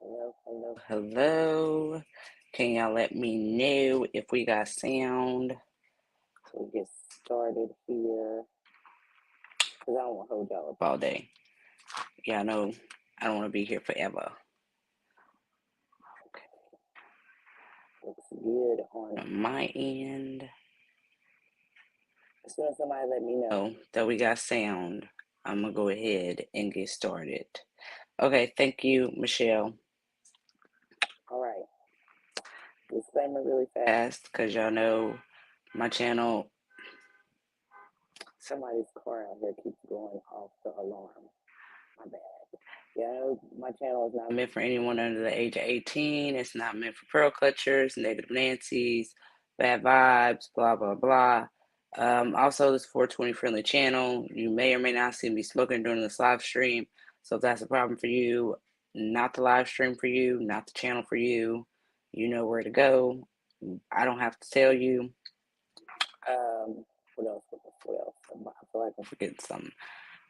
Hello, hello, hello. Can y'all let me know if we got sound? So we get started here. Because I don't want to hold y'all up all day. Yeah, I know I don't want to be here forever. Okay. Looks good on my end. As soon as somebody let me know that we got sound, I'm going to go ahead and get started. Okay, thank you, Michelle. All right. Disclaimer really fast, because y'all know my channel, somebody's car out here keeps going off the alarm. My bad. Yeah, my channel is not meant for anyone under the age of 18. It's not meant for pearl clutchers, negative Nancy's, bad vibes, blah, blah, blah. Also, this 420 friendly channel. You may or may not see me smoking during this live stream. So if that's a problem for you, not the live stream for you, not the channel for you, you know where to go. I don't have to tell you. What else? I feel like I'm forgetting something.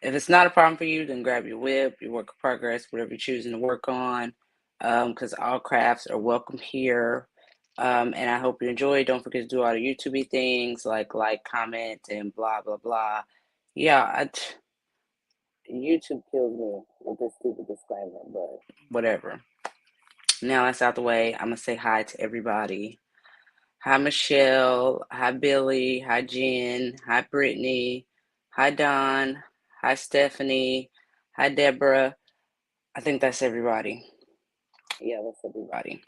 If it's not a problem for you, then grab your whip, your work in progress, whatever you're choosing to work on, because all crafts are welcome here. And I hope you enjoy. Don't forget to do all the YouTube things like, comment, and blah, blah, blah. Yeah, YouTube kills me with this stupid disclaimer, but whatever. Now that's out the way. I'm going to say hi to everybody. Hi, Michelle. Hi, Billy. Hi, Jen. Hi, Brittany. Hi, Don. Hi, Stephanie. Hi, Deborah. I think that's everybody. Yeah, that's everybody.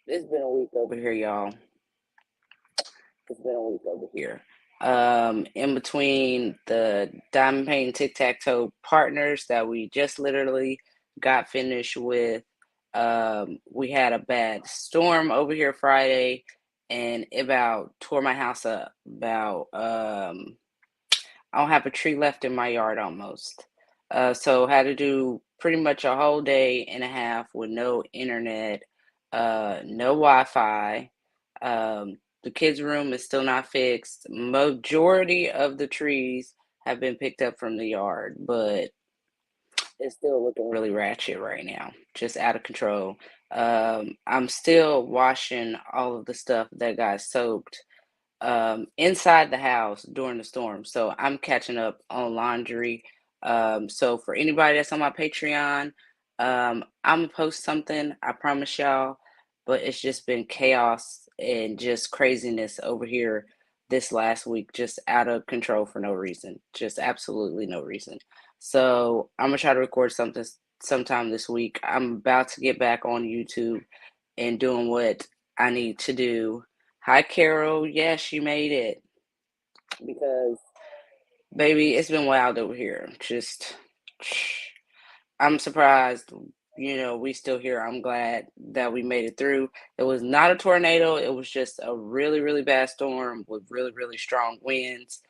It's been a week over here, y'all. It's been a week over here. In between the Diamond Paint and Tic-Tac-Toe partners that we just literally got finished with, we had a bad storm over here Friday, and it about tore my house up. I don't have a tree left in my yard almost. So had to do pretty much a whole day and a half with no internet, no Wi-Fi. The kids' room is still not fixed. Majority of the trees have been picked up from the yard, but it's still looking really ratchet right now, just out of control. I'm still washing all of the stuff that got soaked inside the house during the storm. So I'm catching up on laundry. So for anybody that's on my Patreon, I'm gonna post something, I promise y'all, but it's just been chaos and just craziness over here this last week, just out of control for no reason, just absolutely no reason. So I'm gonna try to record something sometime this week. I'm about to get back on YouTube and doing what I need to do. Hi, Carol. Yes, you made it. Because, baby, it's been wild over here. Just, I'm surprised, we still here. I'm glad that we made it through. It was not a tornado. It was just a really, really bad storm with really, really strong winds.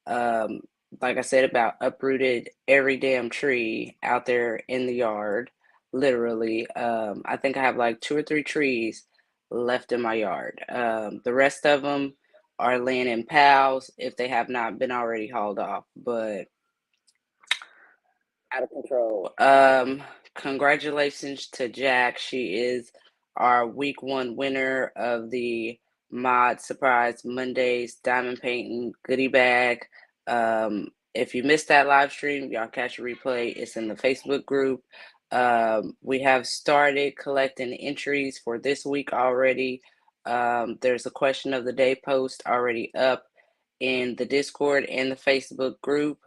Um, like I said, about uprooted every damn tree out there in the yard, literally. I think I have like 2 or 3 trees left in my yard. The rest of them are laying in piles if they have not been already hauled off, but out of control. Congratulations to Jack. She is our week 1 winner of the Mod Surprise Mondays Diamond Painting goodie bag. If you missed that live stream, y'all catch a replay. It's in the Facebook group. We have started collecting entries for this week already. There's a question of the day post already up in the Discord and the Facebook group.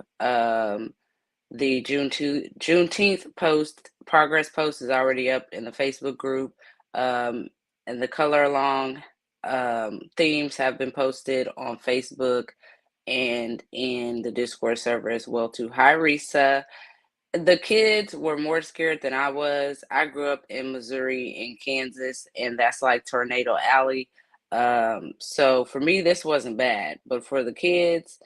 The Juneteenth progress post is already up in the Facebook group, and the color along themes have been posted on Facebook and in the Discord server as well too. Hi, Risa. The kids were more scared than I was. I grew up in Missouri and Kansas, and that's like Tornado Alley. So for me, this wasn't bad, but for the kids,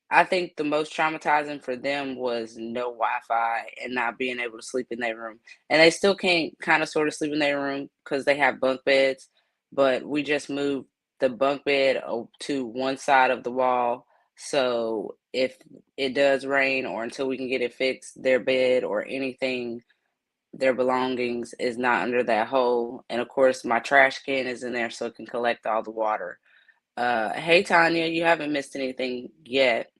I think the most traumatizing for them was no Wi-Fi and not being able to sleep in their room. And they still can't kind of sort of sleep in their room because they have bunk beds, but we just moved the bunk bed to one side of the wall. So if it does rain or until we can get it fixed, their bed or anything their belongings is not under that hole. And of course, my trash can is in there so it can collect all the water. Hey Tanya, you haven't missed anything yet.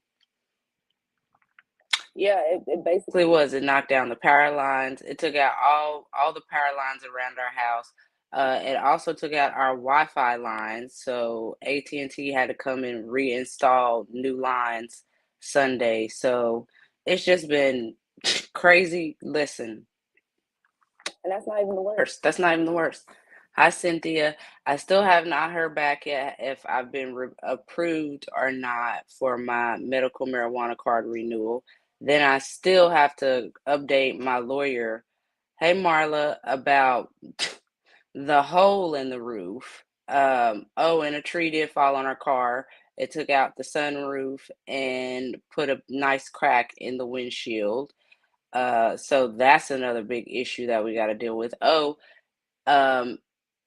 Yeah, it basically was. It knocked down the power lines. It took out all the power lines around our house. It also took out our Wi-Fi lines. So AT&T had to come and reinstall new lines Sunday. So it's just been crazy. Listen, and that's not even the worst. That's not even the worst. Hi, Cynthia. I still have not heard back yet if I've been approved or not for my medical marijuana card renewal. Then I still have to update my lawyer. Hey, Marla, about the hole in the roof. Oh, and a tree did fall on our car. It took out the sunroof and put a nice crack in the windshield. So that's another big issue that we got to deal with. Oh, um,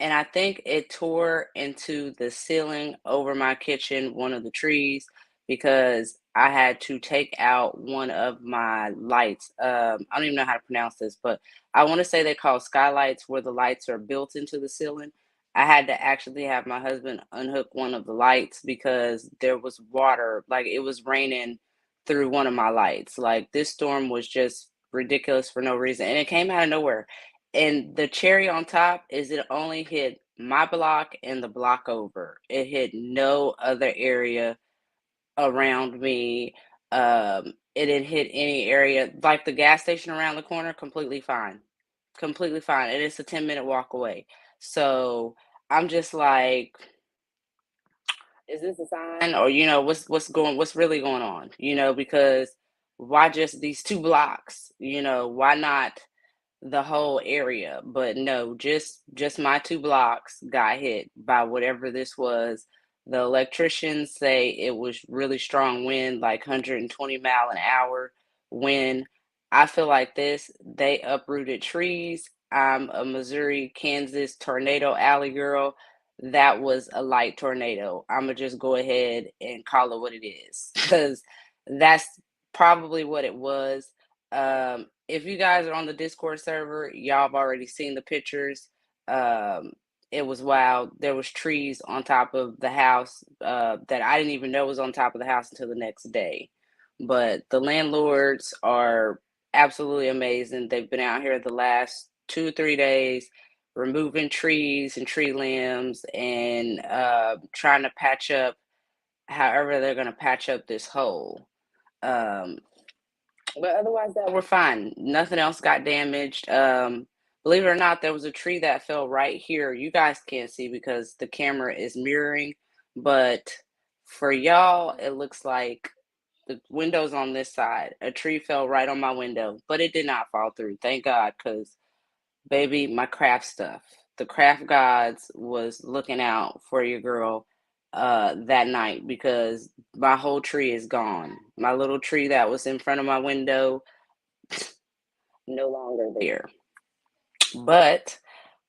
and I think it tore into the ceiling over my kitchen, one of the trees, because I had to take out one of my lights. I don't even know how to pronounce this, but I want to say they call skylights where the lights are built into the ceiling. I had to actually have my husband unhook one of the lights because there was water, like it was raining through one of my lights. Like this storm was just ridiculous for no reason, and it came out of nowhere. And the cherry on top is it only hit my block and the block over. It hit no other area around me. It didn't hit any area like the gas station around the corner, completely fine. Completely fine. And it's a 10-minute walk away. So I'm just like, is this a sign? Or what's really going on? Because why just these 2 blocks? Why not the whole area? But no, just my 2 blocks got hit by whatever this was. The electricians say it was really strong wind, like 120 mile an hour wind. I feel like this, they uprooted trees. I'm a Missouri, Kansas tornado alley girl. That was a light tornado. I'm gonna just go ahead and call it what it is because that's probably what it was. If you guys are on the Discord server, y'all have already seen the pictures. Um, it was wild. There was trees on top of the house that I didn't even know was on top of the house until the next day. But the landlords are absolutely amazing. They've been out here the last 2 or 3 days removing trees and tree limbs and trying to patch up however they're going to patch up this hole. Um, but otherwise, that we're fine. Nothing else got damaged. Believe it or not, there was a tree that fell right here. You guys can't see because the camera is mirroring, but for y'all, it looks like the windows on this side. A tree fell right on my window, but it did not fall through. Thank God, because baby, my craft stuff. The craft gods was looking out for your girl that night because my whole tree is gone. My little tree that was in front of my window no longer there. But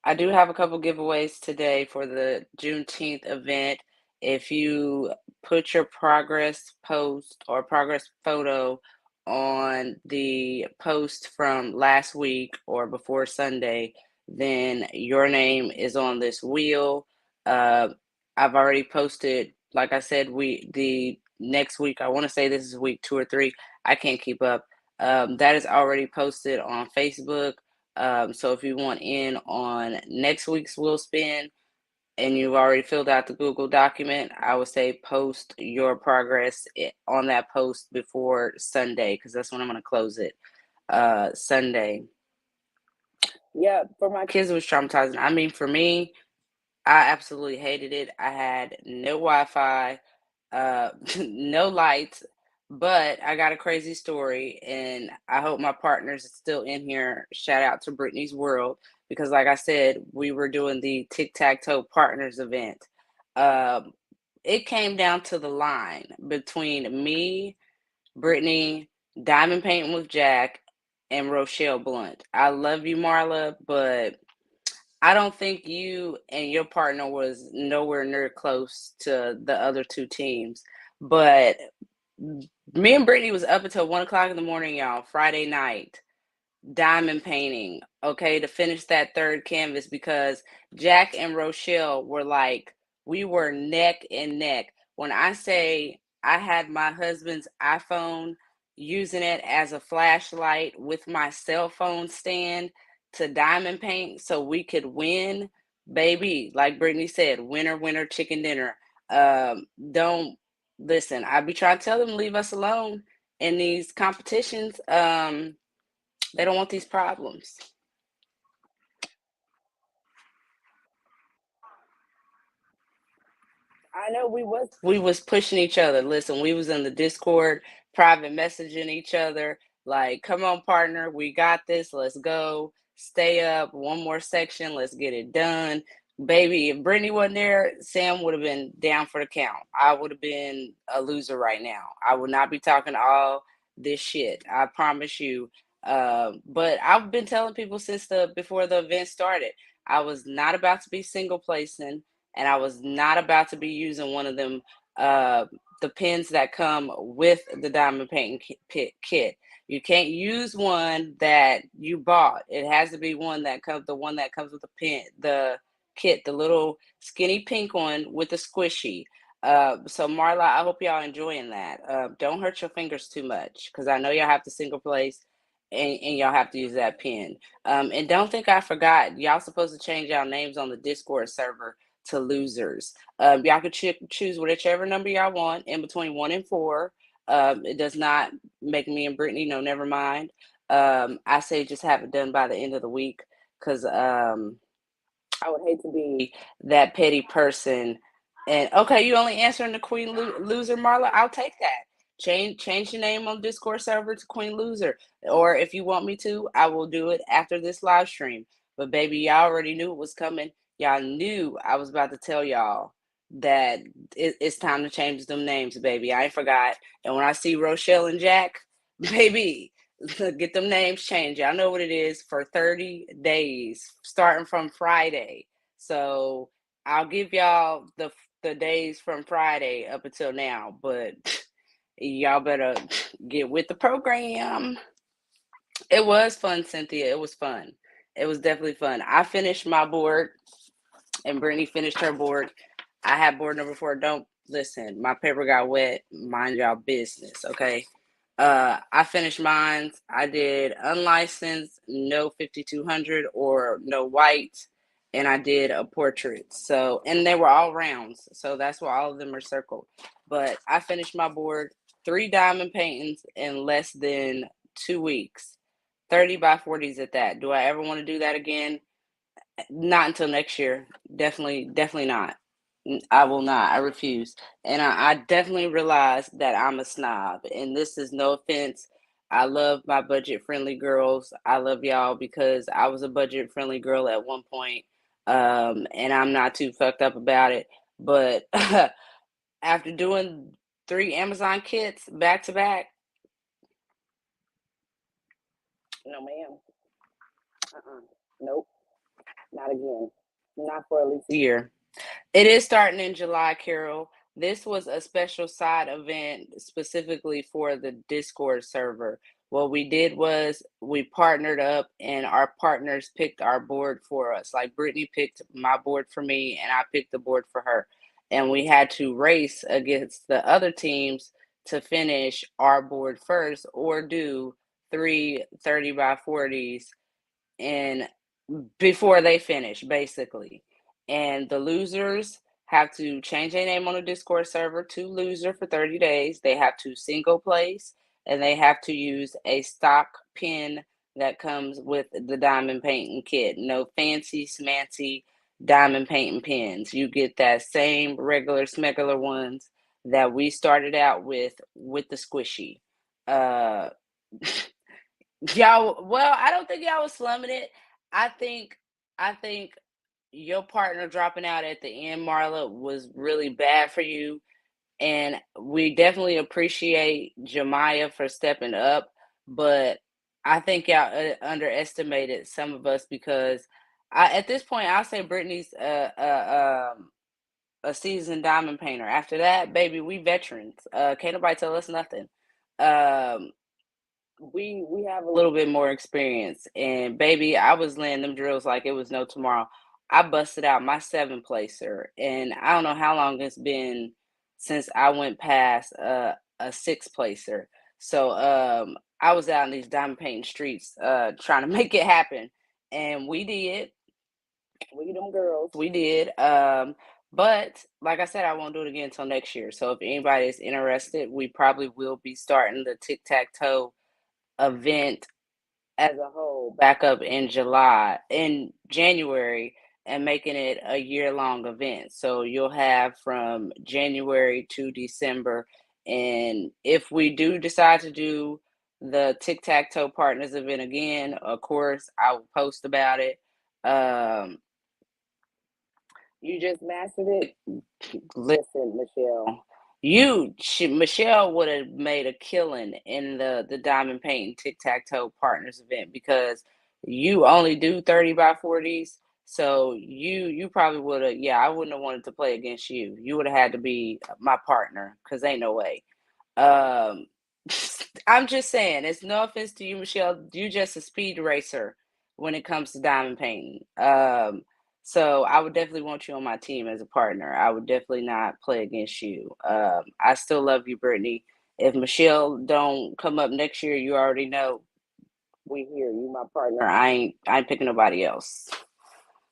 I do have a couple giveaways today for the Juneteenth event. If you put your progress post or progress photo on the post from last week or before Sunday, then your name is on this wheel. Uh, I've already posted, like I said, the next week. I want to say this is week 2 or 3. I can't keep up. That is already posted on Facebook. So if you want in on next week's Wheel Spin and you've already filled out the Google document, I would say post your progress on that post before Sunday because that's when I'm going to close it. Sunday. Yeah, for my kids, it was traumatizing. I mean, for me, I absolutely hated it. I had no Wi-Fi, no lights, but I got a crazy story, and I hope my partner's still in here. Shout out to Brittany's World because, like I said, we were doing the Tic Tac Toe Partners event. Um, it came down to the line between me, Brittany, Diamond Painting with Jack, and Rochelle Blunt. I love you, Marla, but I don't think you and your partner was nowhere near close to the other 2 teams. But me and Brittany was up until 1 o'clock in the morning, y'all, Friday night, diamond painting, okay, to finish that third canvas because Jack and Rochelle were like, we were neck and neck. When I say I had my husband's iPhone using it as a flashlight with my cell phone stand to diamond paint so we could win, baby, like Brittany said, winner, winner, chicken dinner. Don't listen. I be trying to tell them leave us alone in these competitions. They don't want these problems. I know we was pushing each other. Listen, we was in the Discord, private messaging each other, like, come on, partner, we got this. Let's go. Stay up. One more section. Let's get it done. Baby, if Brittany wasn't there, Sam would have been down for the count. I would have been a loser right now. I would not be talking all this shit. I promise you. But I've been telling people since the before the event started, I was not about to be single placing and I was not about to be using one of them uh the pens that come with the diamond painting kit. You can't use one that you bought. It has to be one that comes with the pen, the kit, the little skinny pink one with the squishy. So Marla, I hope y'all enjoying that. Don't hurt your fingers too much because I know y'all have to single place and y'all have to use that pen. And don't think I forgot. Y'all supposed to change y'all names on the Discord server to losers. Y'all can choose whichever number y'all want in between 1 and 4. It does not make me and Brittany, no, never mind. I say just have it done by the end of the week because I would hate to be that petty person. And okay, you only answering the Queen Loser, Marla. I'll take that. Change your name on Discord server to Queen Loser, or if you want me to, I will do it after this live stream. But baby, y'all already knew it was coming. Y'all knew I was about to tell y'all that it's time to change them names, baby. I ain't forgot. And when I see Rochelle and Jack, baby, get them names changed. Y'all know what it is for 30 days, starting from Friday. So I'll give y'all the days from Friday up until now, but y'all better get with the program. It was fun, Cynthia. It was fun. It was definitely fun. I finished my board and Brittany finished her board. I had board number 4. Don't listen. My paper got wet. Mind y'all business, okay? I finished mine. I did unlicensed, no 5200 or no white, and I did a portrait. So, and they were all rounds. So that's why all of them are circled. But I finished my board, 3 diamond paintings in less than 2 weeks, 30 by 40s at that. Do I ever want to do that again? Not until next year. Definitely, definitely not. I will not. I refuse. And I definitely realize that I'm a snob. And this is no offense. I love my budget friendly girls. I love y'all because I was a budget friendly girl at one point. And I'm not too fucked up about it. But after doing 3 Amazon kits back to back, no, ma'am. Uh-uh. Nope. Not again. Not for at least a year. It is starting in July, Carol. This was a special side event specifically for the Discord server. What we did was we partnered up and our partners picked our board for us. Like Brittany picked my board for me and I picked the board for her. And we had to race against the other teams to finish our board first or do 3 30 by 40s and before they finish, basically. And the losers have to change their name on the Discord server to loser for 30 days. They have to single place and they have to use a stock pin that comes with the diamond painting kit. No fancy smancy diamond painting pins. You get that same regular smegular ones that we started out with the squishy. Uh Y'all, well, I don't think y'all was slumming it. I think, I think your partner dropping out at the end, Marla, was really bad for you, and we definitely appreciate Jemiah for stepping up. But I think y'all underestimated some of us because at this point, I'll say Brittany's a seasoned diamond painter. After that, baby, we veterans. Can't nobody tell us nothing. Um, we have a little bit more experience, and baby, I was laying them drills like it was no tomorrow. I busted out my seven placer, and I don't know how long it's been since I went past a six placer. So I was out in these diamond painting streets trying to make it happen, and we did. We them girls. We did. But like I said, I won't do it again until next year. So if anybody is interested, we probably will be starting the tic tac toe event as a whole back up in January, and making it a year-long event. So you'll have from January to December. And if we do decide to do the tic-tac-toe partners event again, of course, I will post about it. Um, you just mastered it. Listen, Michelle, Michelle would have made a killing in the diamond painting tic tac toe partners event, because you only do 30 by 40s. So you probably would have, yeah, I wouldn't have wanted to play against you. You would have had to be my partner, because ain't no way. Um, I'm just saying, it's no offense to you, Michelle. You just a speed racer when it comes to diamond painting. So I would definitely want you on my team as a partner. I would definitely not play against you. I still love you, Brittany. If Michelle don't come up next year, you already know we here. You my partner. I ain't picking nobody else.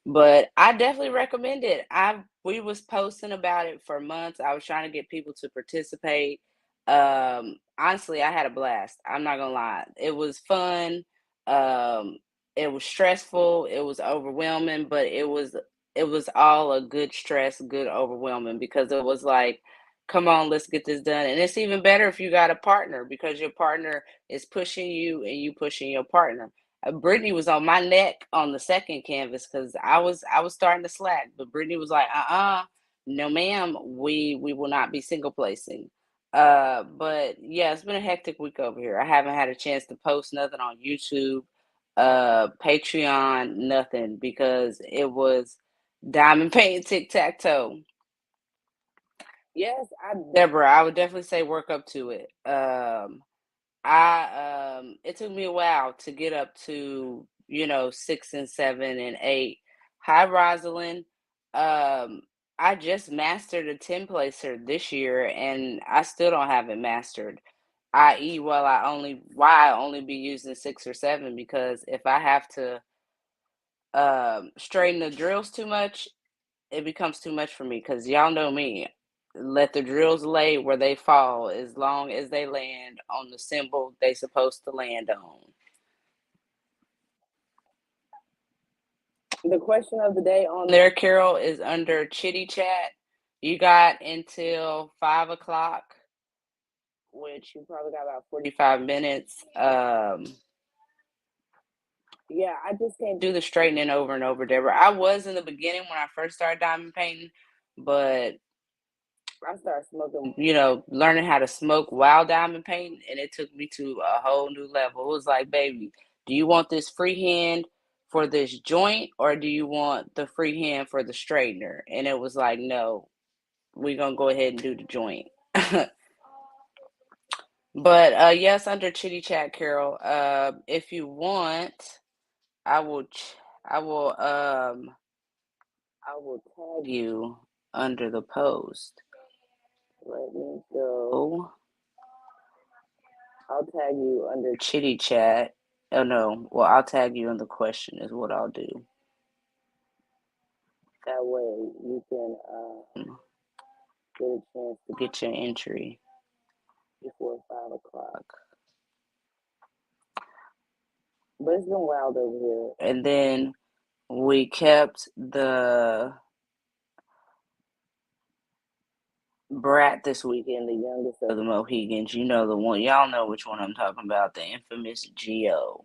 But I definitely recommend it. We was posting about it for months. I was trying to get people to participate. Honestly, I had a blast. I'm not gonna lie. It was fun. Um, it was stressful. It was overwhelming, but it was all a good stress, good overwhelming, because it was like, come on, let's get this done. And it's even better if you got a partner, because your partner is pushing you and you pushing your partner. Brittany was on my neck on the second canvas, because I was starting to slack, but Brittany was like, no, ma'am, we will not be single placing. But yeah, it's been a hectic week over here. I haven't had a chance to post nothing on YouTube, Patreon, nothing, because it was diamond painting tic tac toe. Yes, Deborah, I would definitely say work up to it. It took me a while to get up to, 6 and 7 and 8. Hi, Rosalind. Um, I just mastered a 10 placer this year, and I still don't have it mastered. I.e., why I only be using 6 or 7, because if I have to straighten the drills too much, it becomes too much for me, because y'all know me. Let the drills lay where they fall, as long as they land on the symbol they supposed to land on. The question of the day on there, Carol, is under Chitty Chat. You got until 5 o'clock, which you probably got about 45 minutes. Yeah, I just can't do the straightening over and over, Deborah. I was in the beginning when I first started diamond painting, but I started smoking, learning how to smoke while diamond painting, and it took me to a whole new level. It was like, baby, do you want this freehand for this joint, or do you want the freehand for the straightener? And it was like, no, we're gonna go ahead and do the joint. But yes, under Chitty Chat, Carol. If you want, I will, I will, I will tag you under the post. Let me go. I'll tag you under Chitty Chat. Oh no, well, I'll tag you in the question is what I'll do. That way you can get a chance to get your entry before 5 o'clock. But it's been wild over here. And then we kept the brat this weekend, the youngest of the Mohegans. You know the one. Y'all know which one I'm talking about. The infamous Geo.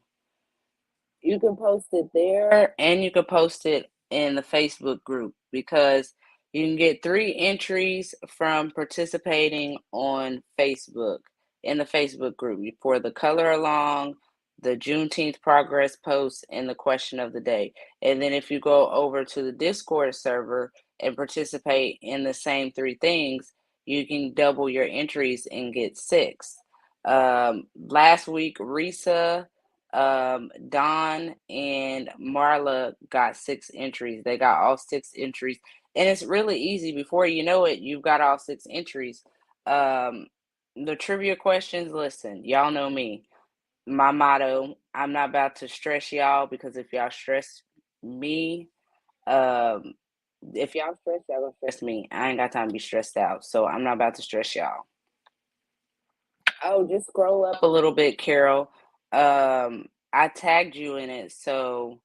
You can post it there, and you can post it in the Facebook group, because you can get 3 entries from participating on Facebook in the Facebook group for the color along, the Juneteenth progress post, and the question of the day. And then if you go over to the Discord server and participate in the same 3 things, you can double your entries and get 6. Last week, Risa, Don, and Marla got 6 entries. They got all 6 entries, and it's really easy. Before you know it, you've got all 6 entries. Um, the trivia questions. Listen, y'all know me. My motto: I'm not about to stress y'all because if y'all stress me, um, if y'all stress, y'all gonna stress me. I ain't got time to be stressed out, so I'm not about to stress y'all. Oh, just scroll up a little bit, Carol. I tagged you in it, so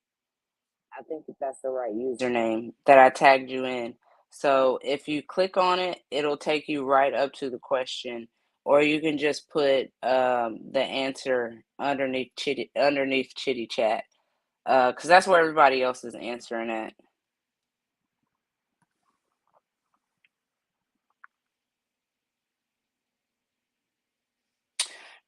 I think that that's the right username that I tagged you in. So if you click on it, it'll take you right up to the question, or you can just put the answer underneath Chitty Chat, because that's where everybody else is answering at.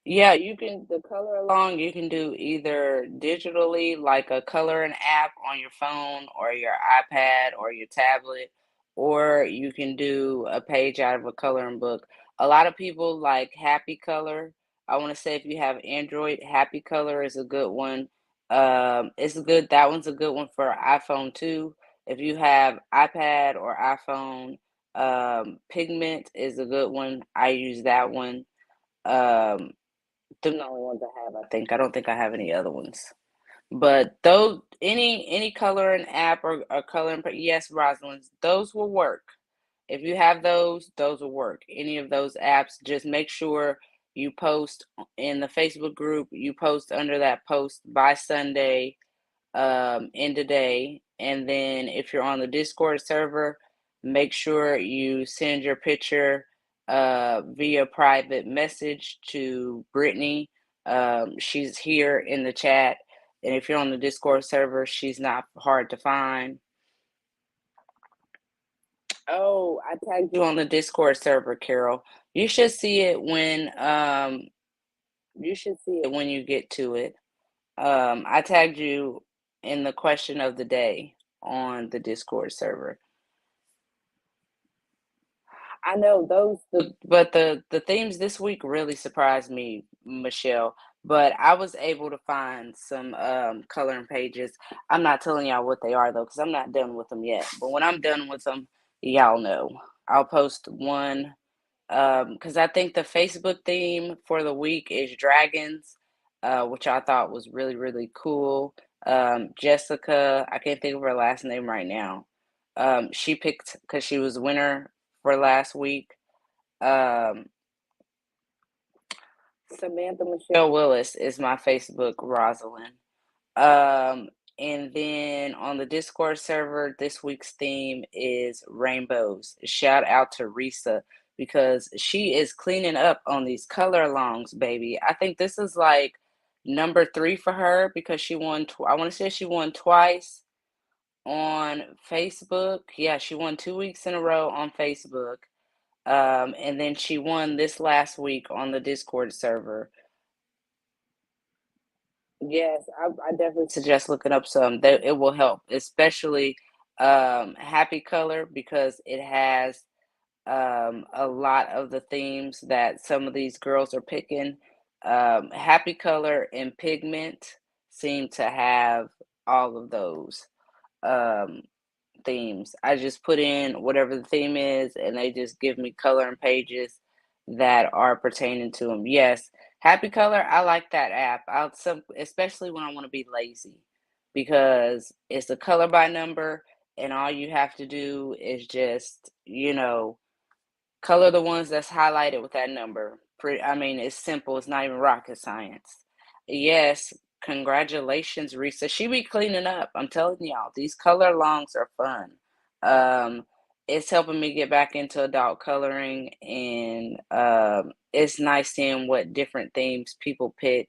Yeah, you can the color along, you can do either digitally, like a coloring app on your phone or your iPad or your tablet, or you can do a page out of a coloring book. A lot of people like Happy Color. I want to say if you have Android, Happy Color is a good one. It's a good that one's a good one for iPhone too. If you have iPad or iPhone, Pigment is a good one. I use that one. Um, them the only ones I have, I think. I don't think I have any other ones. But those any coloring app or coloring yes, Rosalind's, those will work. If you have those will work. Any of those apps, just make sure you post in the Facebook group, you post under that post by Sunday, end of day. And then if you're on the Discord server, make sure you send your picture via private message to Brittany. She's here in the chat. And if you're on the Discord server, she's not hard to find. Oh, I tagged you on the Discord server, Carol. You should see it when you should see it when you get to it. I tagged you in the question of the day on the Discord server. I know but the themes this week really surprised me, Michelle. But I was able to find some coloring pages. I'm not telling y'all what they are though, because I'm not done with them yet. But when I'm done with them, y'all know. I'll post one because I think the Facebook theme for the week is dragons, which I thought was really, really cool. Jessica, I can't think of her last name right now. She picked because she was winner for last week. Um, Samantha Michelle Willis is my Facebook Rosalind. Um, and then on the Discord server, this week's theme is rainbows. Shout out to Risa because she is cleaning up on these color alongs, baby. I think this is like number 3 for her because she won. I want to say she won twice on Facebook. Yeah, she won 2 weeks in a row on Facebook. And then she won this last week on the Discord server. Yes, I definitely suggest looking up some that it will help, especially Happy Color because it has a lot of the themes that some of these girls are picking. Happy Color and Pigment seem to have all of those. Um, themes. I just put in whatever the theme is, and they just give me color and pages that are pertaining to them. Yes, Happy Color, I like that app. Especially when I want to be lazy, because it's a color by number, and all you have to do is just color the ones that's highlighted with that number. I mean, it's simple. It's not even rocket science. Yes, congratulations, Risa. She be cleaning up. I'm telling y'all, these color longs are fun. Um, it's helping me get back into adult coloring, and it's nice seeing what different themes people pick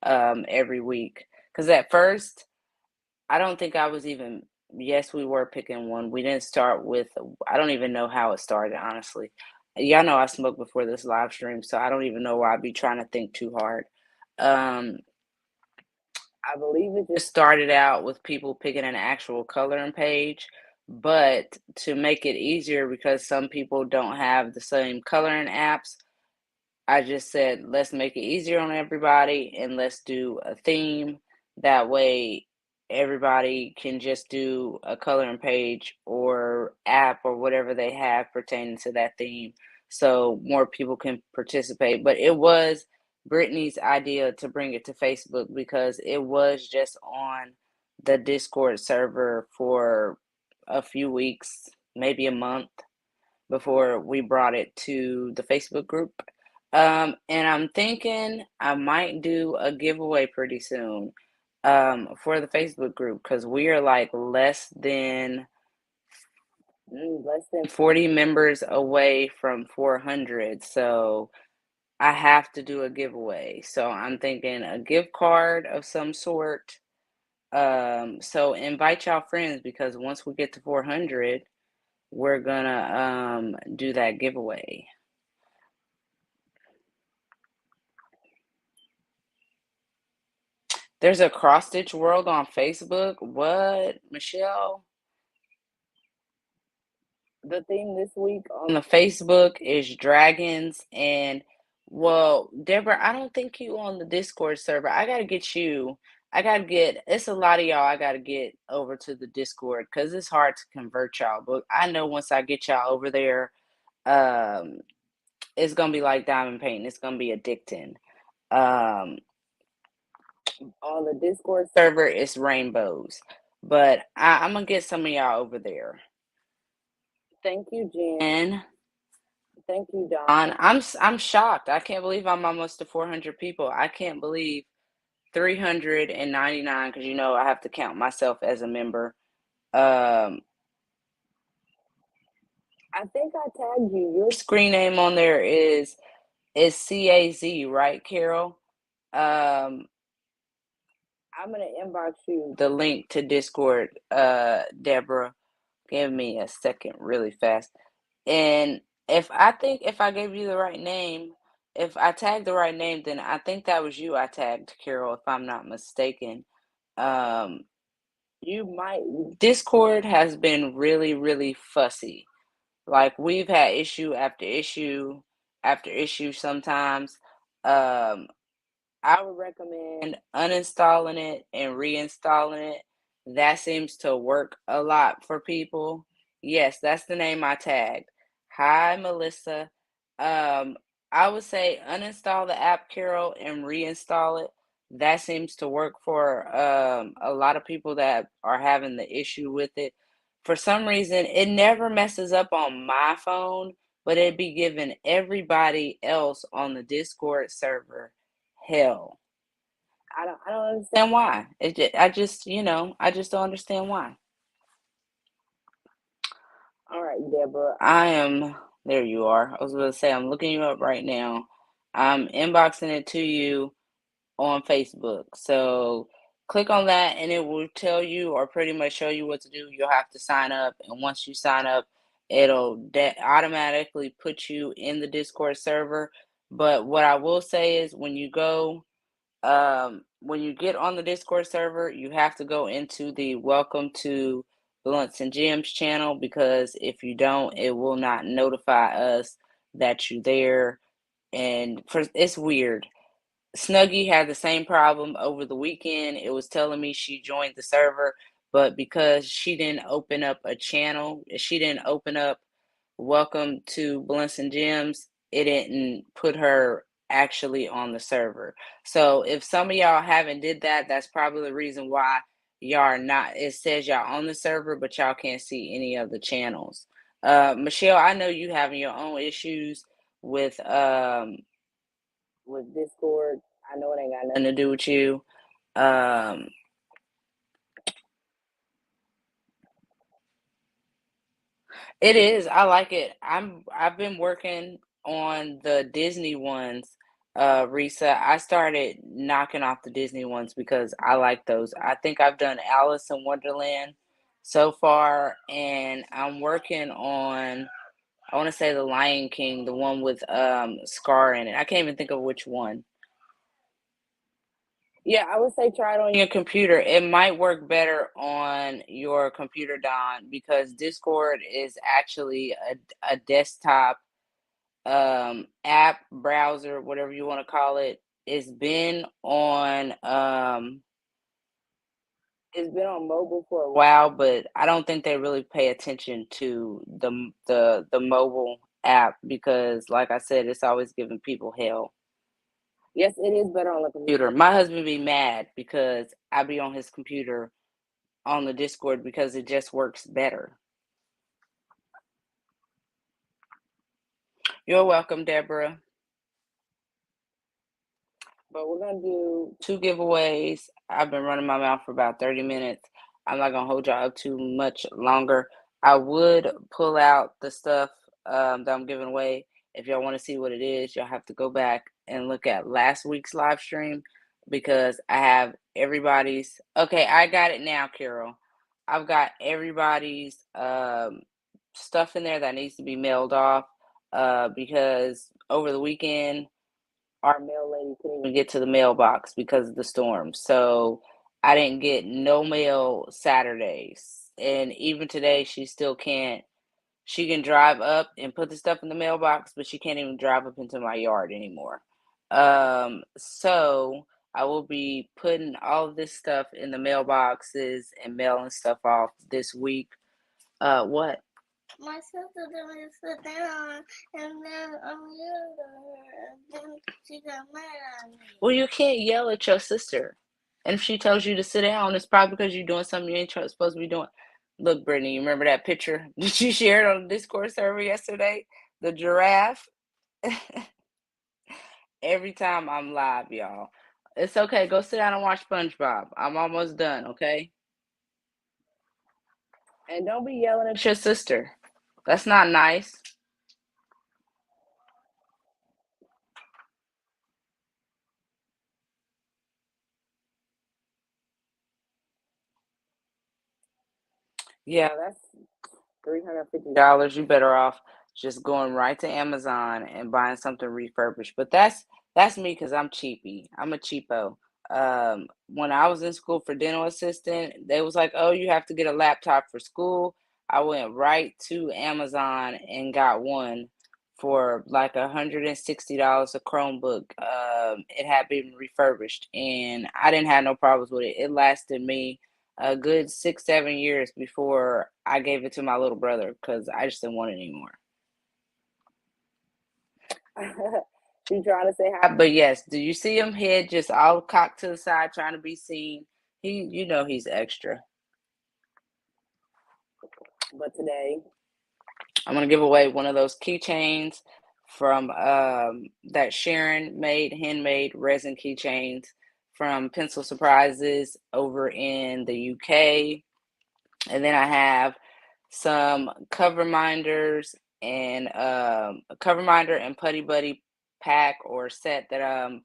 every week. Because at first, I don't think I was even yes, we were picking one. We didn't start with I don't even know how it started, honestly. Y'all know I smoked before this live stream, so I don't even know why I'd be trying to think too hard. Um, I believe it just started out with people picking an actual coloring page, but to make it easier because some people don't have the same coloring apps, I just said, let's make it easier on everybody and let's do a theme. That way, everybody can just do a coloring page or app or whatever they have pertaining to that theme so more people can participate. But it was Brittany's idea to bring it to Facebook because it was just on the Discord server for a few weeks, maybe a month before we brought it to the Facebook group. And I'm thinking I might do a giveaway pretty soon for the Facebook group because we are like less than 40 members away from 400. So I have to do a giveaway. So I'm thinking a gift card of some sort. So invite y'all friends because once we get to 400, we're gonna do that giveaway. There's a cross stitch world on Facebook. What, Michelle? The theme this week on the Facebook is dragons and well, Deborah, I don't think you on the Discord server. I gotta get you. I gotta get it's a lot of y'all I gotta get over to the Discord because it's hard to convert y'all. But I know once I get y'all over there, um, it's gonna be like diamond painting. It's gonna be addicting. Um, on the Discord server, it's rainbows. But I'm gonna get some of y'all over there. Thank you, Jen. Thank you, Don. I'm shocked. I can't believe I'm almost to 400 people. I can't believe 399 because I have to count myself as a member. Um, I think I tagged you. Your screen name on there is CAZ, right, Carol? Um, I'm gonna inbox you the link to Discord, Deborah. Give me a second really fast. And if I gave you the right name, if I tagged the right name, then I think that was you I tagged, Carol, if I'm not mistaken. Um, you might Discord has been really, really fussy. Like we've had issue after issue after issue sometimes. Um, I would recommend uninstalling it and reinstalling it. That seems to work a lot for people. Yes, that's the name I tagged. Hi, Melissa. Um, I would say uninstall the app, Carol, and reinstall it. That seems to work for a lot of people that are having the issue with it. For some reason, it never messes up on my phone, but it'd be giving everybody else on the Discord server hell. I don't understand why. I just don't understand why. All right, Deborah. There you are. I was going to say, I'm looking you up right now. I'm inboxing it to you on Facebook. So click on that and it will tell you or pretty much show you what to do. You'll have to sign up. And once you sign up, it'll automatically put you in the Discord server. But what I will say is when you get on the Discord server, you have to go into the Welcome to Bluntz Gemz channel because if you don't, it will not notify us that you're there. And it's weird. Snuggie had the same problem over the weekend. It was telling me she joined the server, but because she didn't open up a channel, she didn't open up Welcome to Bluntz Gemz, it didn't put her actually on the server. So if some of y'all haven't did that, that's probably the reason why y'all are not. It says y'all on the server, but y'all can't see any of the channels. Michelle, I know you having your own issues with Discord. I know it ain't got nothing to do with you. Um, it is. I like it. I've been working on the Disney ones, Risa. I started knocking off the Disney ones because I like those. I think I've done Alice in Wonderland so far, and I'm working on I want to say the Lion King, the one with Scar in it. I can't even think of which one. Yeah, I would say try it on your computer. It might work better on your computer, Don, because Discord is actually a desktop. app, browser, whatever you want to call it. It's been on mobile for a while, but I don't think they really pay attention to the mobile app because, like I said, it's always giving people hell. Yes, it is better on the computer. My husband be mad because I be on his computer on the Discord because it just works better. You're welcome, Deborah. But we're gonna do two giveaways. I've been running my mouth for about 30 minutes. I'm not gonna hold y'all up too much longer. I would pull out the stuff that I'm giving away. If y'all want to see what it is, y'all have to go back and look at last week's live stream because I have everybody's. Okay, I got it now, Carol. I've got everybody's stuff in there that needs to be mailed off because over the weekend our mail lady couldn't even get to the mailbox because of the storm. So I didn't get no mail Saturdays. And even today, she still can't. She can drive up and put the stuff in the mailbox, but she can't even drive up into my yard anymore. So I will be putting all of this stuff in the mailboxes and mailing stuff off this week. What? My sister didn't sit down, and then yelled at her, and then she got mad at me. Well, you can't yell at your sister. And if she tells you to sit down, it's probably because you're doing something you ain't supposed to be doing. Look, Brittany, you remember that picture that you shared on the Discord server yesterday? The giraffe? Every time I'm live, y'all. It's okay. Go sit down and watch SpongeBob. I'm almost done, okay? And don't be yelling at your sister. That's not nice. Yeah, that's $350. You better off just going right to Amazon and buying something refurbished. But that's me because I'm cheapy. I'm a cheapo. When I was in school for dental assistant, they was like, "Oh, you have to get a laptop for school." I went right to Amazon and got one for like $160 a Chromebook. It had been refurbished, and I didn't have no problems with it. It lasted me a good 6, 7 years before I gave it to my little brother because I just didn't want it anymore. She trying to say hi, but yes, do you see him head just all cocked to the side trying to be seen? He's extra. But today, I'm gonna give away one of those keychains from that Sharon made, handmade resin keychains from Pencil Surprises over in the UK. And then I have some cover minders and a cover minder and putty buddy pack or set that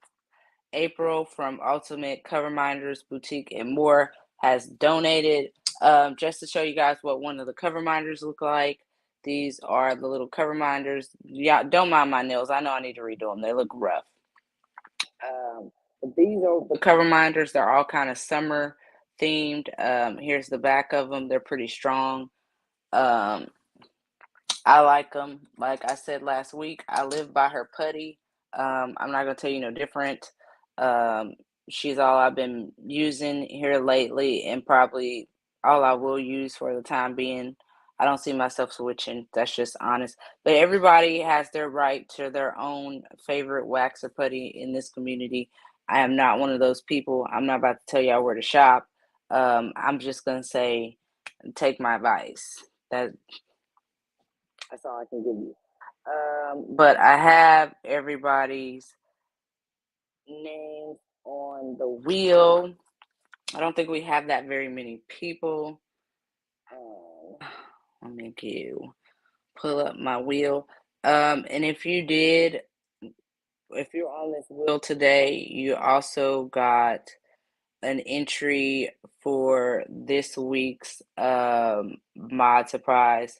April from Ultimate Cover Minders Boutique and More has donated. Just to show you guys what one of the cover minders look like. These are the little cover minders. Yeah, don't mind my nails. I know I need to redo them. They look rough. But these are the cover minders. They're all kind of summer themed. Here's the back of them. They're pretty strong. Um, I like them. Like I said last week, I live by her putty. I'm not gonna tell you no different. Um, she's all I've been using here lately, and probably all I will use for the time being. I don't see myself switching. That's just honest. But everybody has their right to their own favorite wax or putty in this community. I am not one of those people. I'm not about to tell y'all where to shop. I'm just gonna say, take my advice. That's all I can give you. But I have everybody's names on the wheel. I don't think we have that very many people. Let me pull up my wheel. And if you're on this wheel today, you also got an entry for this week's mod surprise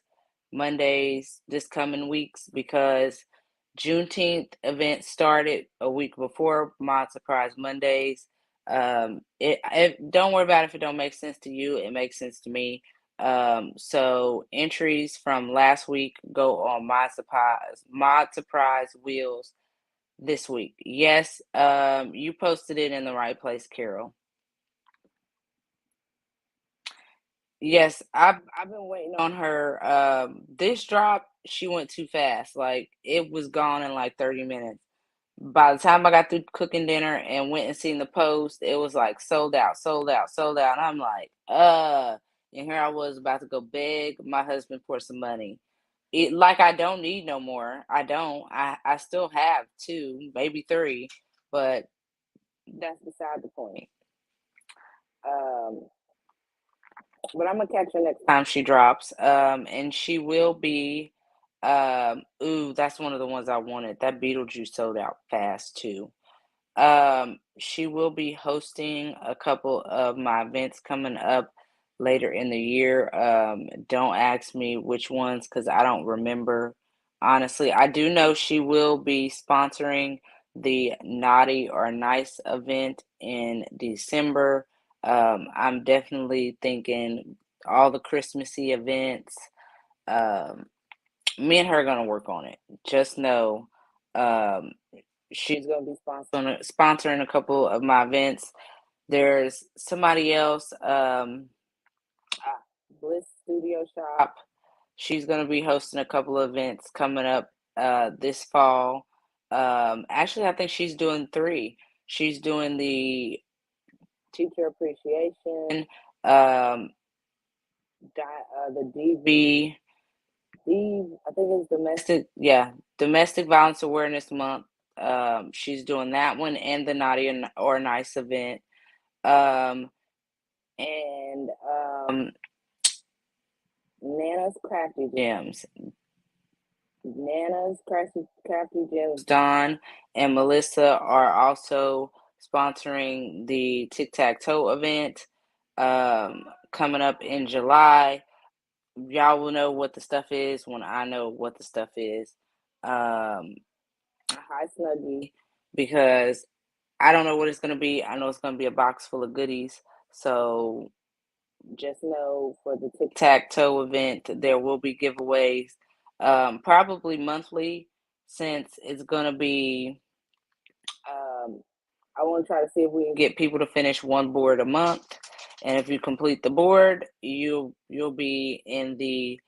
Mondays this coming weeks because Juneteenth event started a week before mod surprise Mondays. It don't worry about it if it don't make sense to you. It makes sense to me. So entries from last week go on Mod Surprise Wheels this week. Yes, you posted it in the right place, Carol. Yes, I've been waiting on her. This drop, she went too fast. Like it was gone in like 30 minutes. By the time I got through cooking dinner and went and seen the post, it was like sold out, sold out, sold out. And I'm like, and here I was about to go beg my husband for some money. It like I don't need no more. I don't. I still have two, maybe three, but that's beside the point. Um, but I'm gonna catch her next time she drops. And she will be. Ooh, that's one of the ones I wanted. That Beetlejuice sold out fast too. She will be hosting a couple of my events coming up later in the year. Don't ask me which ones because I don't remember. Honestly, I do know she will be sponsoring the Naughty or Nice event in December. I'm definitely thinking all the Christmassy events. Um, Me and her are gonna work on it. Just know, um, she's gonna be sponsoring a couple of my events. There's somebody else, Bliss Studio Shop. She's gonna be hosting a couple of events coming up this fall. Actually, I think she's doing three. She's doing the teacher appreciation, um, the I think it's Domestic Violence Awareness Month. She's doing that one and the Naughty or Nice event. Um, and Nana's Crafty Gems. Nana's Crafty Gems. Don and Melissa are also sponsoring the Tic Tac Toe event coming up in July. Y'all will know what the stuff is when I know what the stuff is. Um, Hi, Snuggie, because I don't know what it's going to be. I know it's going to be a box full of goodies. So just know for the Tic Tac Toe event, there will be giveaways, probably monthly, since it's going to be. Um, I want to try to see if we can get people to finish one board a month, and if you complete the board, you'll be in the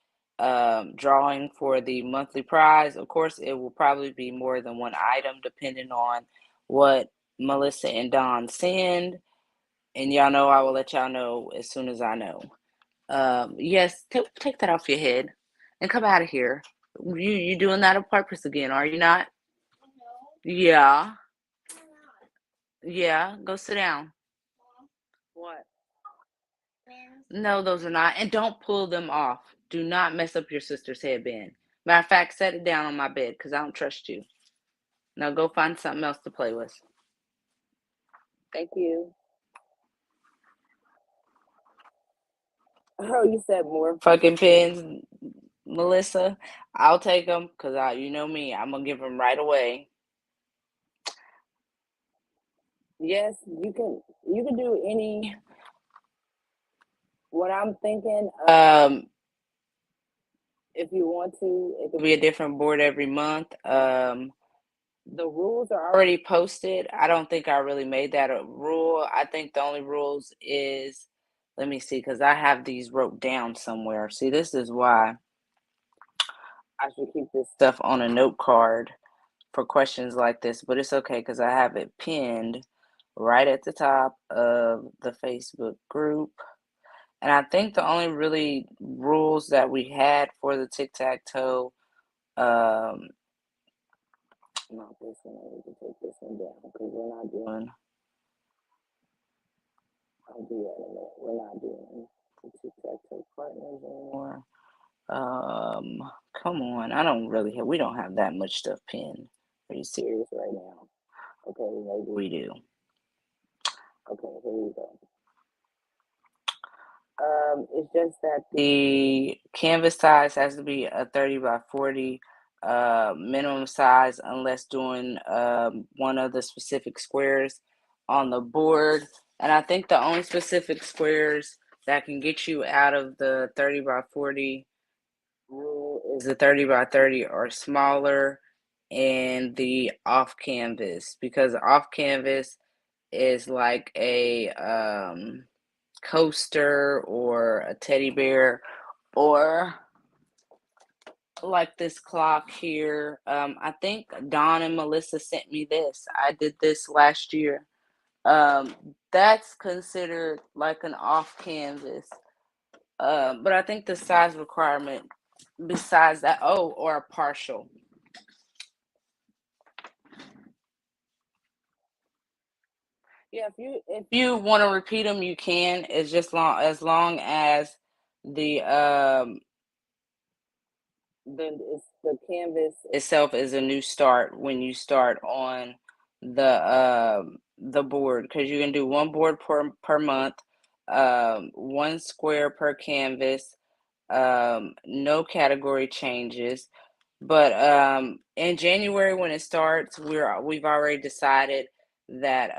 drawing for the monthly prize. Of course, it will probably be more than one item, depending on what Melissa and Don send. And y'all know I will let y'all know as soon as I know. Yes, take that off your head and come out of here. You doing that on purpose again, are you not? Yeah, yeah. Go sit down. What? No, those are not. And don't pull them off. Do not mess up your sister's headband. Matter of fact, set it down on my bed because I don't trust you. Now go find something else to play with. Thank you. Oh, you said more fucking pins, Melissa. I'll take them because you know me. I'm gonna give them right away. Yes, you can. You can do any. What I'm thinking. If you want to, it could be a different board every month. The rules are already posted. I don't think I really made that a rule. I think the only rules is, let me see, because I have these wrote down somewhere. See, this is why I should keep this stuff on a note card for questions like this, but it's okay because I have it pinned right at the top of the Facebook group. And I think the only really rules that we had for the tic tac toe, um, not this one. I need to take this one down because we're not doing. I'll do that in a minute. We're not doing the tic tac toe partners anymore. Come on. I don't really have. We don't have that much stuff pinned. Are you serious right now? Okay, maybe we do. Okay, here we go. It's just that the canvas size has to be a 30 by 40 minimum size unless doing one of the specific squares on the board. And I think the only specific squares that can get you out of the 30 by 40 rule is the 30 by 30 or smaller, and the off canvas, because off canvas is like a coaster or a teddy bear, or like this clock here. I think Don and Melissa sent me this. I did this last year. Um, that's considered like an off canvas. But I think the size requirement besides that, oh, or a partial. Yeah, if you want to repeat them, you can. It's just long as the the canvas itself is a new start when you start on the board, because you can do one board per month, one square per canvas, no category changes. But in January when it starts, we've already decided that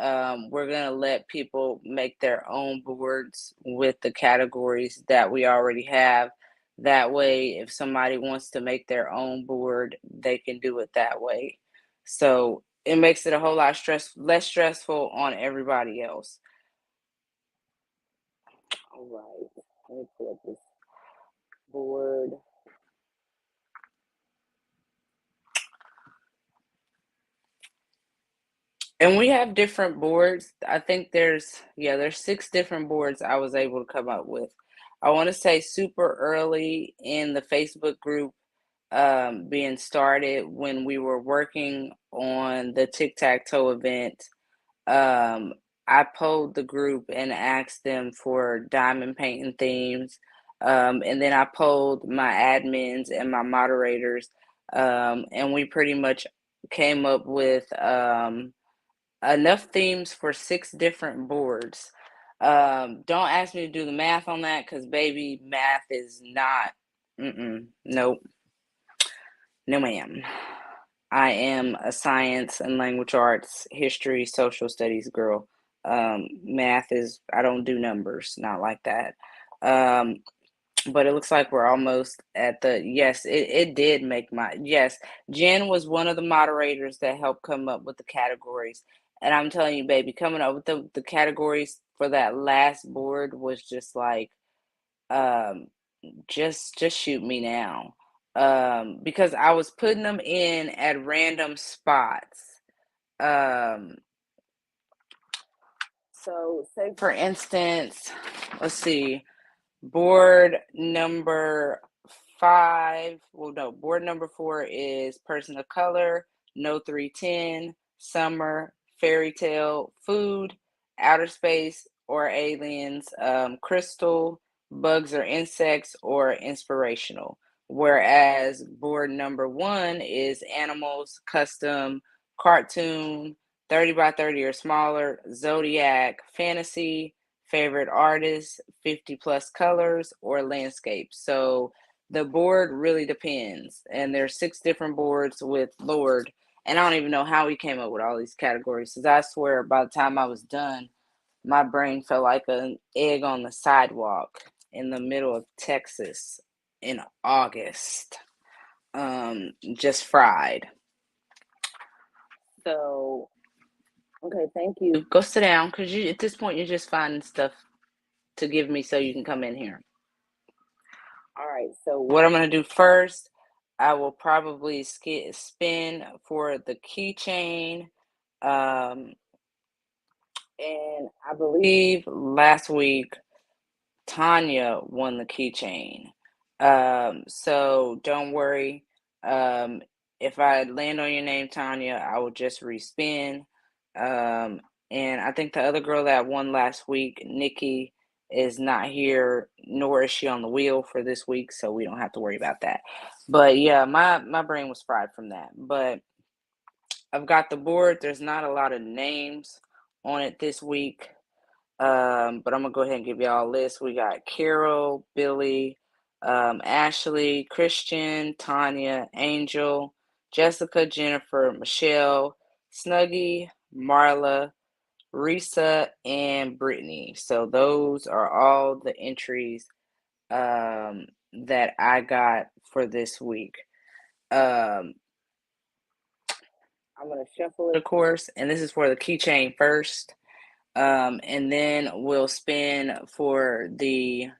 we're gonna let people make their own boards with the categories that we already have. That way, if somebody wants to make their own board, they can do it that way. So it makes it a whole lot less stressful on everybody else. All right, let me pull up this board. And we have different boards. I think there's 6 different boards I was able to come up with. I want to say super early in the Facebook group, being started when we were working on the tic-tac-toe event. um, I polled the group and asked them for diamond painting themes. And then I polled my admins and my moderators, and we pretty much came up with enough themes for 6 different boards. Don't ask me to do the math on that, because baby, math is not. Nope, no, ma'am. I am a science and language arts, history, social studies girl. Math is, I don't do numbers, not like that. Um, but it looks like we're almost at the, yes, it did make my, yes. Jen was one of the moderators that helped come up with the categories. And I'm telling you, baby, coming up with the categories for that last board was just like, um, just shoot me now. Because I was putting them in at random spots. Um, so say for instance, let's see. Board number 5, well, no, board number 4 is person of color, no 310, summer, fairy tale, food, outer space or aliens, crystal, bugs or insects, or inspirational. Whereas board number 1 is animals, custom, cartoon, 30 by 30 or smaller, zodiac, fantasy, favorite artists, 50 plus colors, or landscapes. So the board really depends. And there's 6 different boards with Lord. And I don't even know how he came up with all these categories. Because I swear by the time I was done, my brain felt like an egg on the sidewalk in the middle of Texas in August. Just fried. So, okay, thank you. Go sit down, because you at this point you're just finding stuff to give me so you can come in here. All right, so what I'm gonna do first, I will probably spin for the keychain. Um, and I believe last week Tanya won the keychain. So don't worry. Um, if I land on your name, Tanya, I will just respin. Um, and I think the other girl that won last week, Nikki, is not here, nor is she on the wheel for this week, so we don't have to worry about that. But yeah, my brain was fried from that. But I've got the board. There's not a lot of names on it this week. But I'm gonna go ahead and give y'all a list. We got Carol, Billy, Ashley, Christian, Tanya, Angel, Jessica, Jennifer, Michelle, Snuggie, Marla, Risa, and Brittany. So those are all the entries that I got for this week. Um, I'm gonna shuffle it, of course, and this is for the keychain first. And then we'll spin for the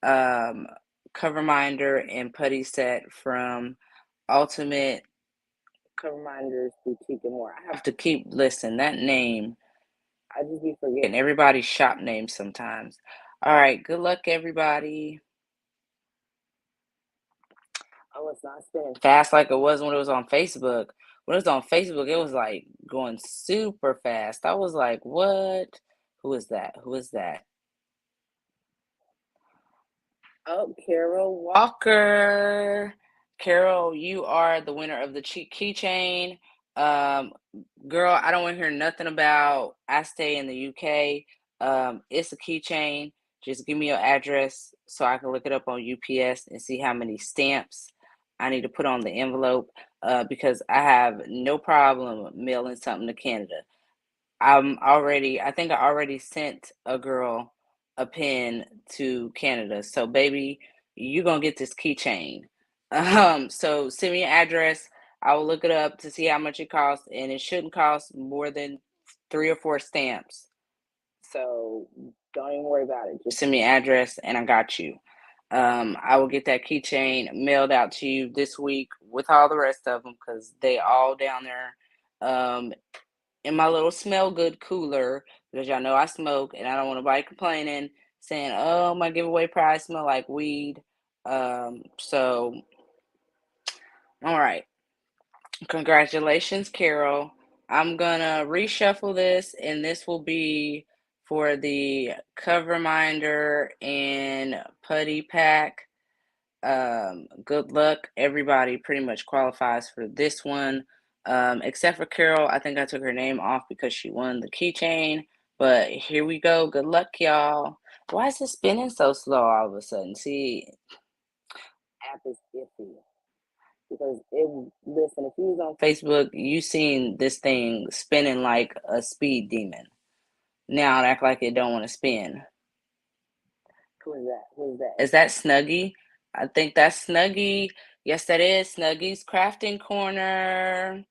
um, cover minder and putty set from Ultimate Cover Minders Boutique and More. I have to keep listen that name. I just be forgetting everybody's shop name sometimes. All right, good luck, everybody. Oh, it's not spinning fast like it was when it was on Facebook. When it was on Facebook, it was like going super fast. I was like, what? Who is that? Who is that? Oh, Carol Walker. Carol, you are the winner of the keychain. Um, Girl, I don't want to hear nothing about I stay in the UK. It's a keychain. Just give me your address so I can look it up on UPS and see how many stamps I need to put on the envelope. Because I have no problem mailing something to Canada. I think I already sent a girl a pin to Canada. So baby, you gonna get this keychain. So send me your address. I will look it up to see how much it costs, and it shouldn't cost more than 3 or 4 stamps. So don't even worry about it. Just send me your address and I got you. I will get that keychain mailed out to you this week with all the rest of them because they all down there. In my little smell good cooler because y'all know I smoke and I don't want nobody complaining saying, "Oh, my giveaway prize smell like weed." So all right, congratulations, Carol. I'm gonna reshuffle this, and this will be for the cover minder and putty pack. Good luck. Everybody pretty much qualifies for this one. Except for Carol. I think I took her name off because she won the keychain. But here we go. Good luck, y'all. Why is it spinning so slow all of a sudden? See, app is iffy. Because listen, if you was on Facebook, you seen this thing spinning like a speed demon. Now it act like it don't want to spin. Who is that? Who is that? Is that Snuggie? I think that's Snuggie. Yes, that is Snuggie's Crafting Corner.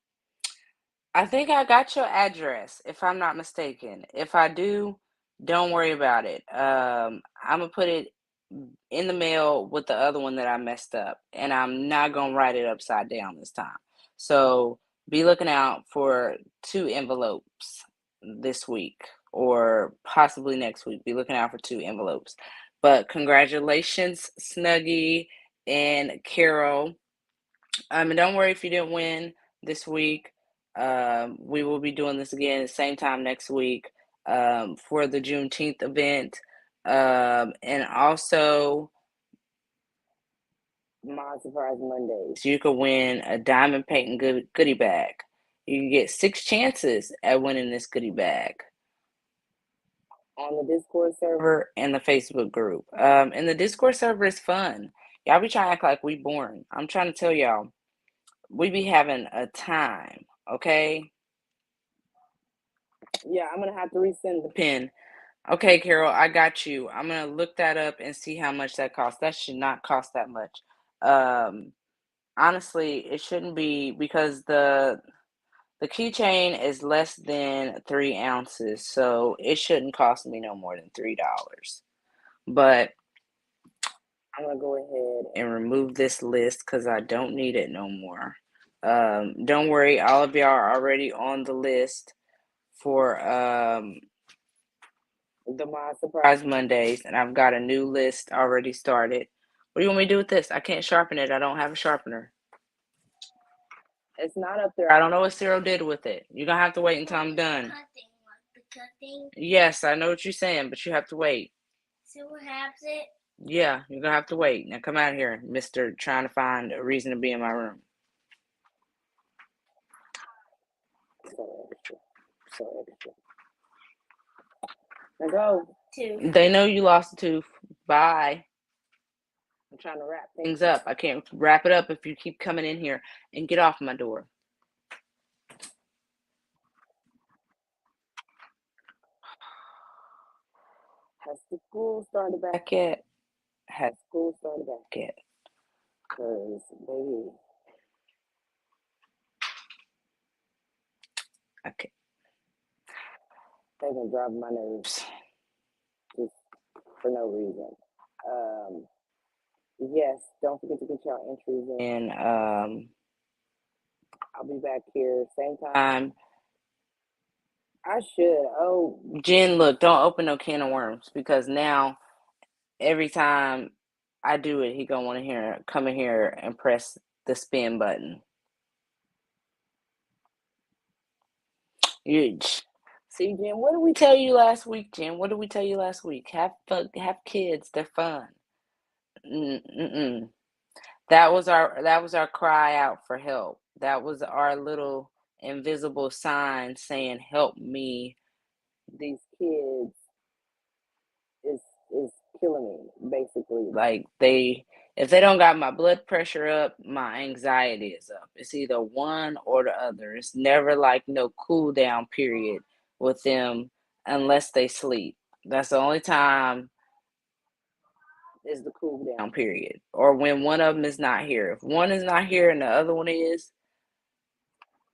I think I got your address, if I'm not mistaken. If I do, don't worry about it. I'm gonna put it in the mail with the other one that I messed up, and I'm not gonna write it upside down this time. So be looking out for 2 envelopes this week, or possibly next week. Be looking out for 2 envelopes. But congratulations, Snuggie and Carol. And don't worry if you didn't win this week. We will be doing this again at the same time next week for the Juneteenth event. And also, my surprise Mondays. You could win a diamond painting goodie bag. You can get 6 chances at winning this goodie bag on the Discord server and the Facebook group. And the Discord server is fun. Y'all be trying to act like we boring. I'm trying to tell y'all, we be having a time, okay? Yeah, I'm gonna have to resend the pin. Okay, Carol, I got you. I'm gonna look that up and see how much that costs. That should not cost that much. Um, Honestly, it shouldn't be because the keychain is less than 3 ounces, so it shouldn't cost me no more than $3. But I'm gonna go ahead and remove this list because I don't need it no more. Don't worry, all of y'all are already on the list for the My Surprise Mondays, and I've got a new list already started. What do you want me to do with this? I can't sharpen it. I don't have a sharpener. It's not up there. I don't know what Cyril did with it. You're gonna have to wait until I'm done. Yes, I know what you're saying, but you have to wait. Cyril has it? Yeah, you're gonna have to wait. Now come out here, Mr. Trying to find a reason to be in my room. So extra. So extra. Now go. Tooth. They know you lost a tooth. Bye. I'm trying to wrap things up. I can't wrap it up if you keep coming in here and get off my door. Has the school started back yet? Has school started back yet? Cause baby, okay, they've been driving my nerves just for no reason. Um, yes, don't forget to get your entries in. I'll be back here same time. I should. Oh, Jen, look, don't open no can of worms because now every time I do it, he gonna want to hear come in here and press the spin button. You see, Jen, what did we tell you last week, Jen? What did we tell you last week? Have fun, have kids. They're fun. Mm-mm. That was our cry out for help. That was our little invisible sign saying, "Help me." These kids is is killing me basically. Like if they don't got my blood pressure up, my anxiety is up. It's either one or the other. It's never like no cool down period with them unless they sleep. That's the only time is the cool down period or when one of them is not here. If one is not here and the other one is,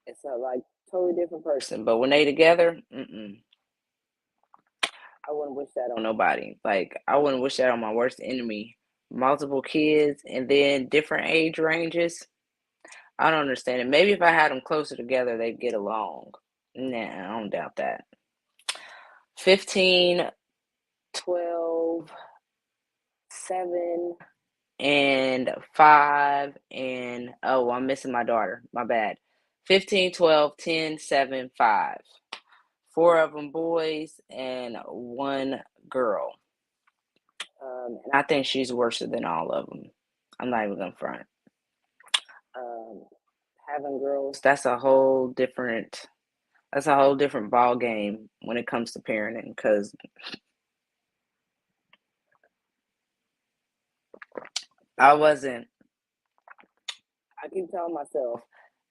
it's a like totally different person. But when they together, I wouldn't wish that on nobody. Like I wouldn't wish that on my worst enemy. Multiple kids and then different age ranges. I don't understand it. Maybe if I had them closer together, they'd get along. Nah, I don't doubt that. 15, 12, 7, and 5, and oh, I'm missing my daughter. My bad. 15, 12, 10, 7, 5. Four of them boys and one girl. And I think she's worse than all of them. I'm not even gonna front. Um, Having girls, that's a whole different ball game when it comes to parenting. Because I wasn't. I keep telling myself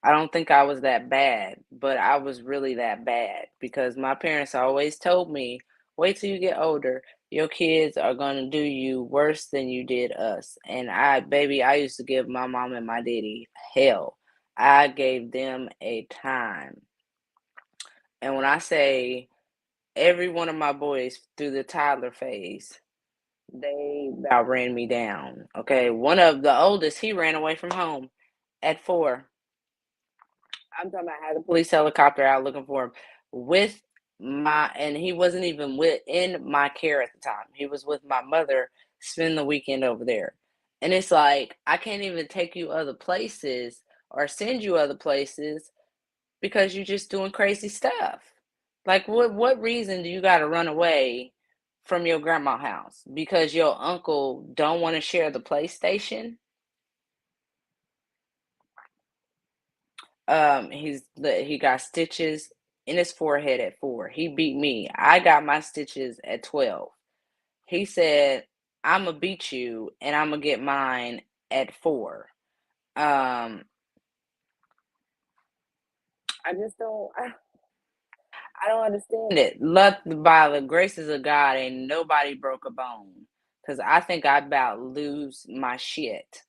I don't think I was that bad, but I was really that bad because my parents always told me, "Wait till you get older. Your kids are gonna do you worse than you did us." And baby, I used to give my mom and my daddy hell. I gave them a time. And when I say every one of my boys through the toddler phase, they about ran me down. Okay, one of the oldest, he ran away from home at 4. I'm talking about had a police helicopter out looking for him with and he wasn't even in my care at the time. He was with my mother, spend the weekend over there. And it's like, I can't even take you other places or send you other places because you're just doing crazy stuff. Like what reason do you gotta run away from your grandma house? Because your uncle don't want to share the PlayStation? He got stitches in his forehead at 4. He beat me. I got my stitches at 12. He said, "I'ma beat you and I'ma get mine at 4." Um, I just I don't understand it. Luck by the graces of God, ain't nobody broke a bone. Cause I think I about lose my shit.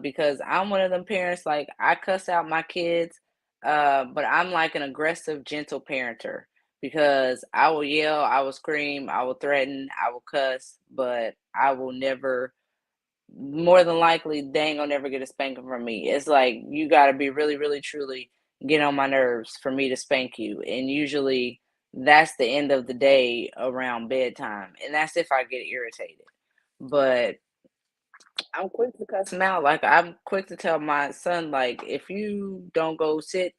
Because I'm one of them parents, like I cuss out my kids, but I'm like an aggressive, gentle parenter because I will yell, I will scream, I will threaten, I will cuss, but I will never more than likely they ain't gonna never get a spanking from me. It's like you gotta be really, really, truly get on my nerves for me to spank you. And usually that's the end of the day around bedtime. And that's if I get irritated. But I'm quick to cuss him out. Like I'm quick to tell my son, like, if you don't go sit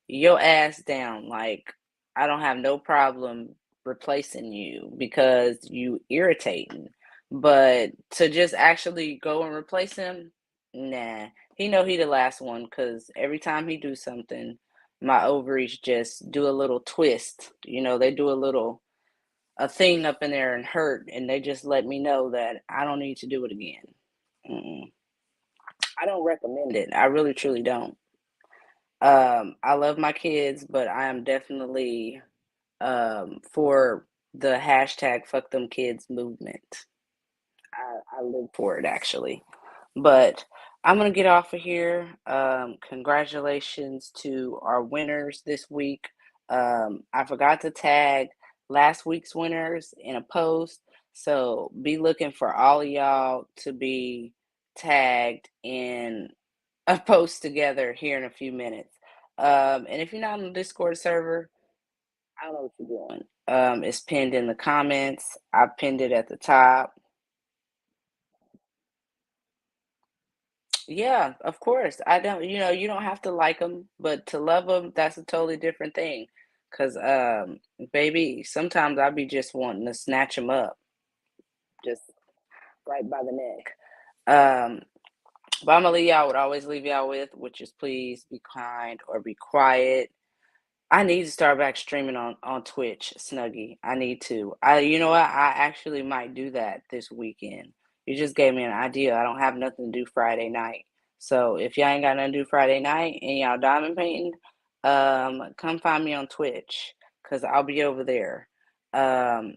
your ass down, like I don't have no problem replacing you because you irritating. But to just actually go and replace him, nah. He know he the last one because every time he do something, my ovaries just do a little twist. They do a thing up in there and hurt, and they just let me know that I don't need to do it again. Mm-mm. I don't recommend it. I really truly don't. I love my kids, but I am definitely for the hashtag fuck them kids movement. I live for it actually. But I'm gonna get off of here. Congratulations to our winners this week. I forgot to tag last week's winners in a post, so be looking for all of y'all to be tagged in a post together here in a few minutes. And if you're not on the Discord server, I don't know what you're doing. It's pinned in the comments. I pinned it at the top. Yeah, of course. I don't, you don't have to like them, but to love them, that's a totally different thing. Cause, baby, sometimes I be just wanting to snatch them up, just right by the neck. Um, but I'm gonna leave y'all what I always leave y'all with, which is please be kind or be quiet. I need to start back streaming on Twitch, Snuggy. I need to. You know what? I actually might do that this weekend. You just gave me an idea. I don't have nothing to do Friday night. So if y'all ain't got nothing to do Friday night and y'all diamond painting, come find me on Twitch because I'll be over there. Um,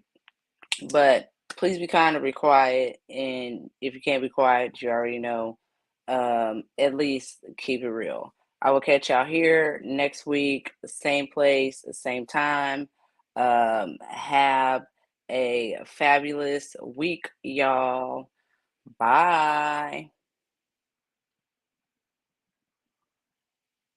but please be kind and be quiet. And if you can't be quiet, you already know. At least keep it real. I will catch y'all here next week, same place, same time. Have a fabulous week, y'all. Bye.